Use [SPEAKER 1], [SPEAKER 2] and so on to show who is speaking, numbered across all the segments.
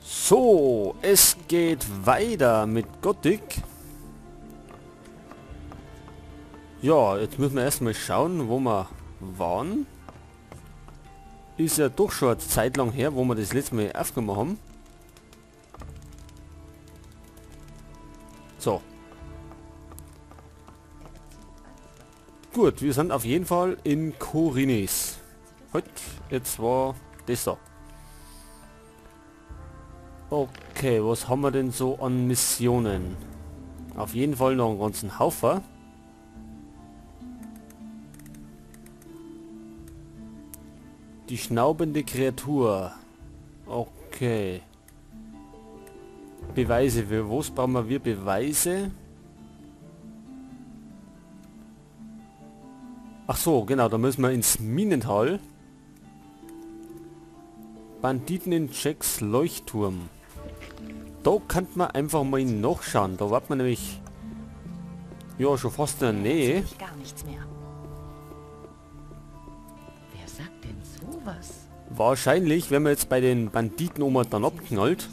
[SPEAKER 1] So, es geht weiter mit Gothic. Ja, jetzt müssen wir erstmal schauen, wo wir waren. Ist ja doch schon eine Zeit lang her, wo wir das letzte Mal aufgenommen haben. So. Gut, wir sind auf jeden Fall in Khorinis. Jetzt war das da. Okay, was haben wir denn so an Missionen? Auf jeden Fall noch einen ganzen Haufen. Die schnaubende Kreatur. Okay. Beweise. Für was brauchen wir Beweise? Ach so, genau, da müssen wir ins Minental. Banditen in Jacks Leuchtturm. Da kann man einfach mal nachschauen. Da war man nämlich ja schon fast in der Nähe.
[SPEAKER 2] Gar nichts mehr. Wer sagt denn sowas?
[SPEAKER 1] Wahrscheinlich, wenn man jetzt bei den Banditen dann abknallt.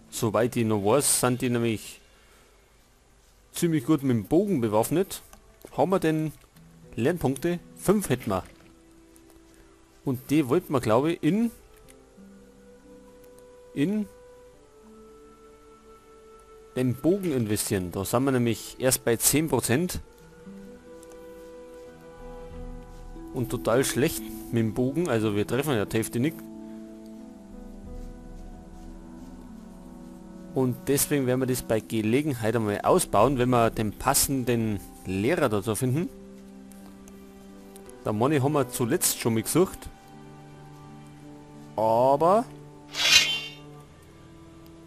[SPEAKER 1] Soweit die noch weiß, sind die nämlich ziemlich gut mit dem Bogen bewaffnet. Haben wir denn Lernpunkte? 5 hätten wir. Und die wollten wir, glaube ich, in den Bogen investieren. Da sind wir nämlich erst bei 10%. Und total schlecht mit dem Bogen. Also wir treffen ja die Hälfte nicht. Und deswegen werden wir das bei Gelegenheit einmal ausbauen, wenn wir den passenden Lehrer dazu finden. Der Money haben wir zuletzt schon mal gesucht. Aber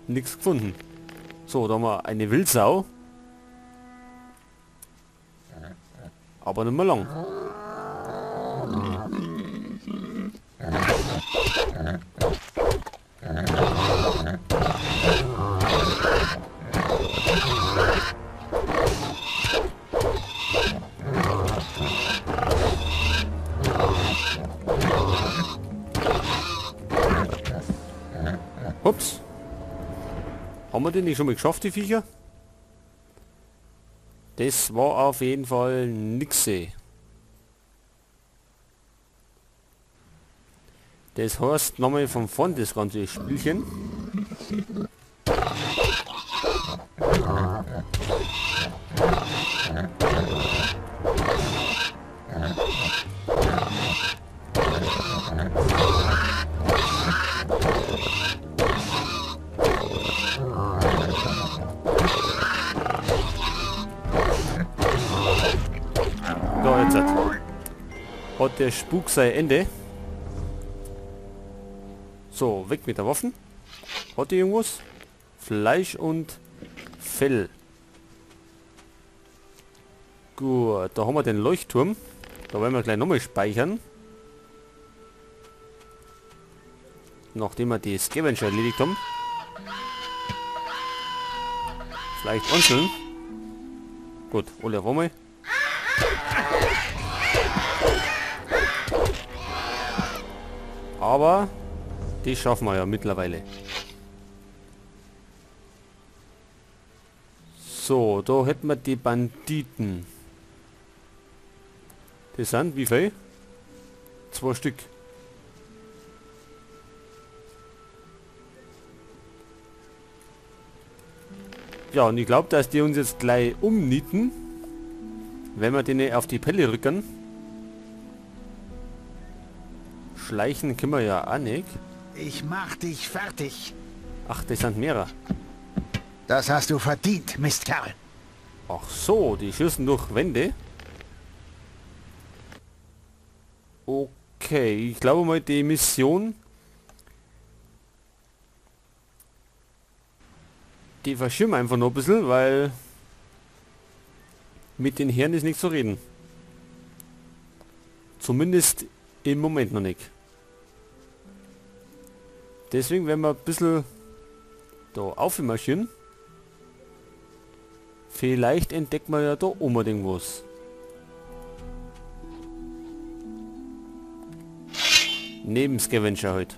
[SPEAKER 1] nichts gefunden. So, da haben wir eine Wildsau. Aber nicht mehr lang. Ups. Haben wir den nicht schon mal geschafft, die Viecher? Das war auf jeden Fall nixe. Das heißt nochmal von vorn das ganze Spielchen. Da jetzt hat der Spuk sein Ende. So, weg mit der Waffen. Hat die irgendwas? Fleisch und Fell. Gut, da haben wir den Leuchtturm. Da werden wir gleich nochmal speichern. Nachdem wir die Scavenger erledigt haben. Vielleicht einzeln. Gut, alle auf einmal. Aber die schaffen wir ja mittlerweile. So, da hätten wir die Banditen. Das sind wie viel? 2 Stück. Ja, und ich glaube, dass die uns jetzt gleich umnieten, wenn wir denen auf die Pelle rücken. Schleichen können wir ja auch nicht.
[SPEAKER 3] Ich mach dich fertig.
[SPEAKER 1] Ach, das sind mehrere.
[SPEAKER 3] Das hast du verdient, Mistkerl.
[SPEAKER 1] Ach so, die schießen durch Wände. Okay, ich glaube mal die Mission, die verschieben einfach noch ein bisschen, weil mit den Herren ist nicht zu reden. Zumindest im Moment noch nicht. Deswegen werden wir ein bisschen da aufmarschieren. Vielleicht entdeckt man ja da unbedingt was. Neben Scavenger halt.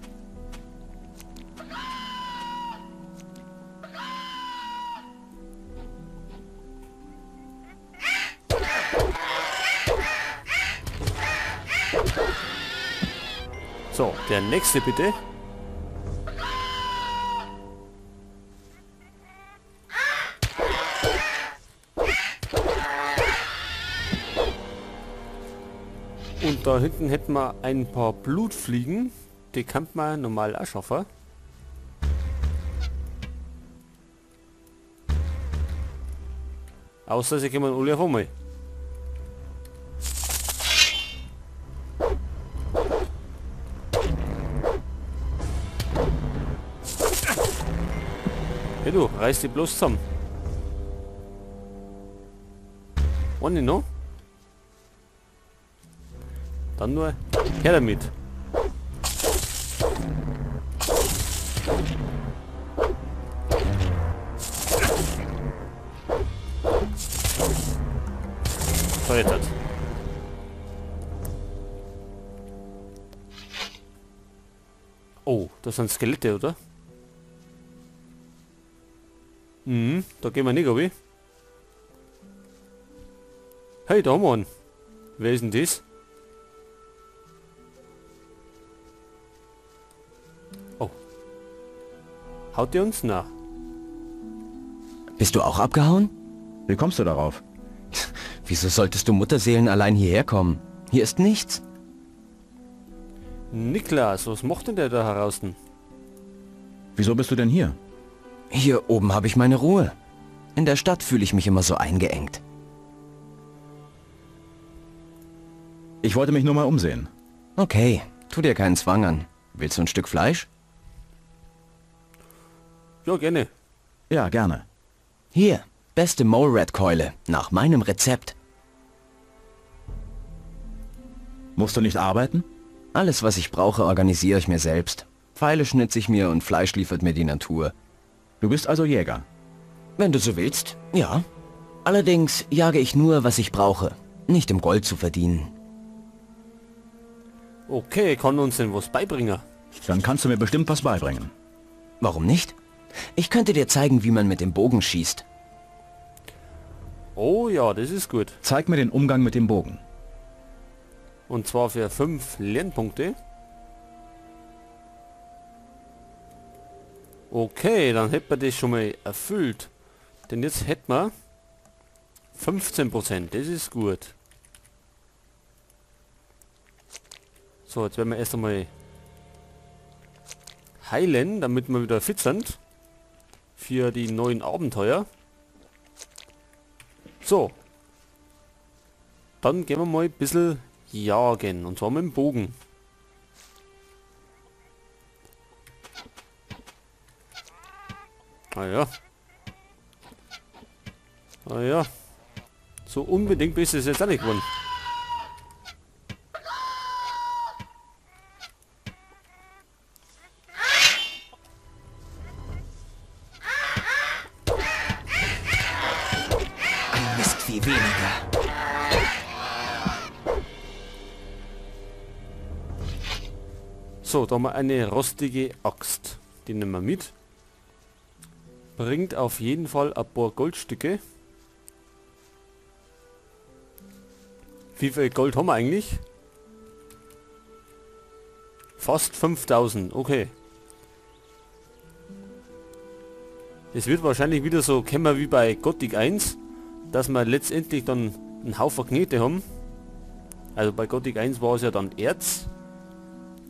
[SPEAKER 1] So, der nächste bitte. Und da hinten hätten wir ein paar Blutfliegen. Die kann man normal auch schaffen. Außer sie kommen alle auf einmal. Hey du, reiß die bloß zusammen. One noch? Dann nur her damit. So, jetzt hat. Oh, das sind Skelette, oder? Da gehen wir nicht, ob ich. Hey, da haben wir einen. Wer ist denn das? Oh. Haut ihr uns? Na.
[SPEAKER 4] Bist du auch abgehauen?
[SPEAKER 5] Wie kommst du darauf?
[SPEAKER 4] Wieso solltest du Mutterseelen allein hierher kommen? Hier ist nichts.
[SPEAKER 1] Niklas, was macht denn der da draußen?
[SPEAKER 5] Wieso bist du denn hier?
[SPEAKER 4] Hier oben habe ich meine Ruhe. In der Stadt fühle ich mich immer so eingeengt.
[SPEAKER 5] Ich wollte mich nur mal umsehen.
[SPEAKER 4] Okay, tu dir keinen Zwang an. Willst du ein Stück Fleisch?
[SPEAKER 1] Ja, gerne.
[SPEAKER 5] Ja, gerne.
[SPEAKER 4] Hier, beste Mole Rat Keule, nach meinem Rezept.
[SPEAKER 5] Musst du nicht arbeiten?
[SPEAKER 4] Alles, was ich brauche, organisiere ich mir selbst. Pfeile schnitze ich mir und Fleisch liefert mir die Natur.
[SPEAKER 5] Du bist also Jäger.
[SPEAKER 4] Wenn du so willst, ja. Allerdings jage ich nur, was ich brauche. Nicht um Gold zu verdienen.
[SPEAKER 1] Okay, kann uns denn was beibringen?
[SPEAKER 5] Dann kannst du mir bestimmt was beibringen.
[SPEAKER 4] Warum nicht? Ich könnte dir zeigen, wie man mit dem Bogen schießt.
[SPEAKER 1] Oh ja, das ist gut.
[SPEAKER 5] Zeig mir den Umgang mit dem Bogen.
[SPEAKER 1] Und zwar für 5 Lernpunkte. Okay, dann hätten wir das schon mal erfüllt. Denn jetzt hätten wir 15%. Das ist gut. So, jetzt werden wir erst einmal heilen, damit wir wieder fit sind. Für die neuen Abenteuer. So. Dann gehen wir mal ein bisschen jagen. Und zwar mit dem Bogen. Ah ja. Ah ja. So unbedingt bist du es jetzt auch nicht geworden.
[SPEAKER 4] Ein Mistvieh weniger.
[SPEAKER 1] So, da haben wir eine rostige Axt. Die nehmen wir mit. Bringt auf jeden Fall ein paar Goldstücke. Wie viel Gold haben wir eigentlich? Fast 5000, okay. Es wird wahrscheinlich wieder so kommen wie bei Gothic 1, dass wir letztendlich dann einen Haufen Knete haben. Also bei Gothic 1 war es ja dann Erz,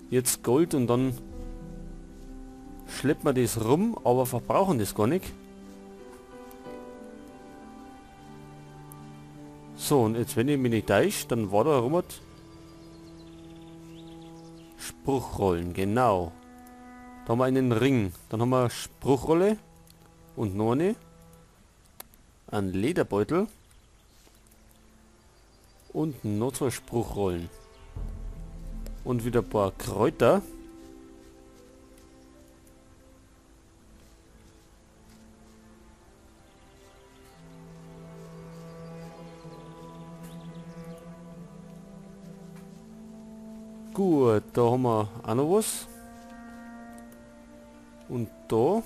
[SPEAKER 1] jetzt Gold und dann schleppt man das rum, aber verbrauchen das gar nicht. So, und jetzt wenn ich mich nicht täusche, dann war da rum Spruchrollen, genau. Da haben wir einen Ring, dann haben wir Spruchrolle und noch eine, einen Lederbeutel und noch 2 Spruchrollen und wieder ein paar Kräuter. Gut, da haben wir auch noch was. Und da.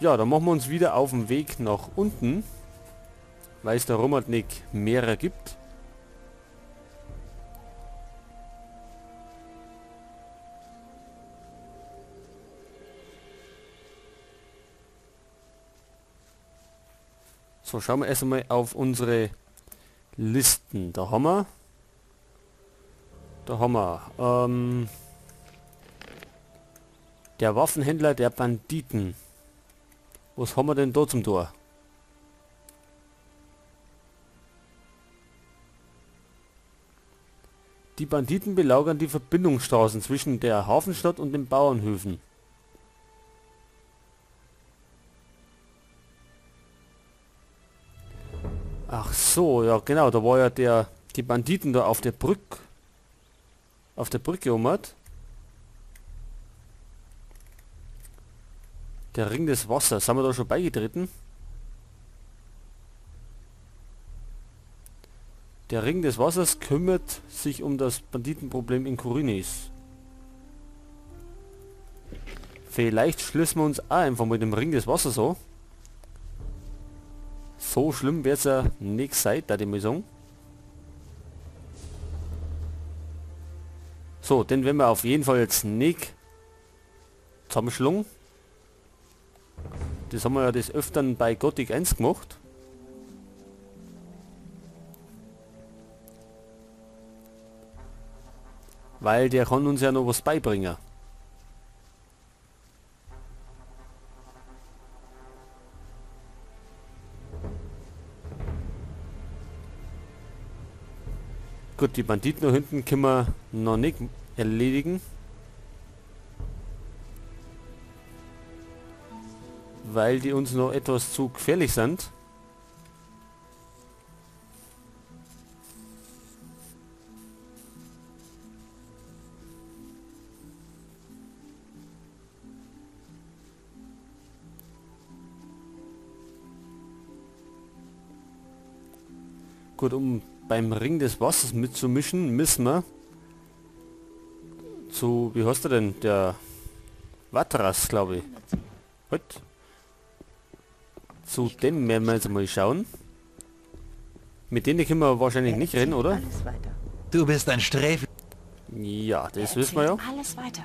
[SPEAKER 1] Ja, dann machen wir uns wieder auf den Weg nach unten, weil es da rum nicht mehrere gibt. So, schauen wir erst einmal auf unsere Listen. Da haben wir... der Waffenhändler der Banditen. Was haben wir denn da zum Tor? Die Banditen belagern die Verbindungsstraßen zwischen der Hafenstadt und den Bauernhöfen. Ach so, ja genau, da war ja die Banditen da auf der Brücke ummert. Der Ring des Wassers, sind wir da schon beigetreten? Der Ring des Wassers kümmert sich um das Banditenproblem in Khorinis. Vielleicht schließen wir uns auch einfach mit dem Ring des Wassers an. So schlimm wird es ja nicht sein, da die sagen. So, den werden wir auf jeden Fall jetzt nicht zusammenschlungen. Das haben wir ja des Öfteren bei Gothic 1 gemacht. Weil der kann uns ja noch was beibringen. Gut, die Banditen da hinten können wir noch nicht erledigen. Weil die uns noch etwas zu gefährlich sind. Gut, um beim Ring des Wassers mitzumischen, müssen wir zu, wie heißt er denn, der Vatras, glaube ich. Halt. Zu dem werden wir jetzt mal schauen. Mit denen können wir wahrscheinlich nicht reden, oder?
[SPEAKER 2] Alles weiter.
[SPEAKER 3] Du bist ein Sträfling.
[SPEAKER 1] Ja, das
[SPEAKER 2] Er
[SPEAKER 1] wissen wir ja.
[SPEAKER 2] erzählt alles weiter.